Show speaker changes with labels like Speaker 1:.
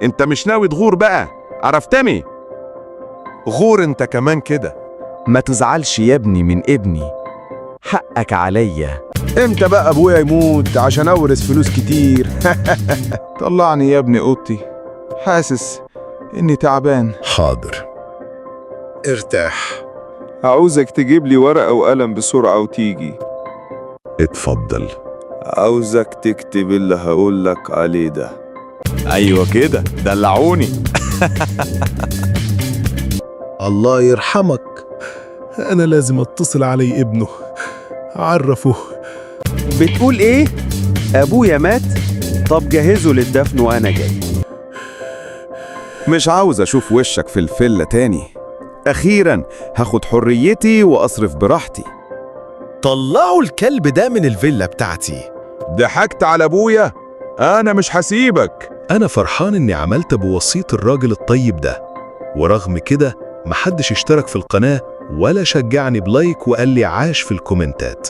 Speaker 1: انت مش ناوي تغور بقى، عرفتني؟
Speaker 2: غور انت كمان كده.
Speaker 3: ما تزعلش يا ابني من ابني، حقك عليا.
Speaker 4: امتى بقى ابويا يموت عشان اورث فلوس كتير؟
Speaker 5: طلعني يا ابني اوضتي، حاسس اني تعبان.
Speaker 6: حاضر. ارتاح.
Speaker 5: عاوزك تجيب لي ورقة وقلم بسرعة وتيجي.
Speaker 6: اتفضل.
Speaker 2: عاوزك تكتب اللي هقولك عليه ده.
Speaker 3: ايوه كده، دلعوني.
Speaker 6: الله يرحمك.
Speaker 7: أنا لازم أتصل علي ابنه، عرفه.
Speaker 8: بتقول إيه؟ أبويا مات؟ طب جهزوا للدفن وأنا جاي.
Speaker 3: مش عاوز اشوف وشك في الفيلا تاني. اخيرا هاخد حريتي واصرف براحتي.
Speaker 9: طلعوا الكلب ده من الفيلا بتاعتي.
Speaker 1: ضحكت على ابويا؟ انا مش هسيبك.
Speaker 7: أنا فرحان إني عملت بوسيط الراجل الطيب ده، ورغم كده محدش اشترك في القناة ولا شجعني بلايك وقال لي عاش في الكومنتات.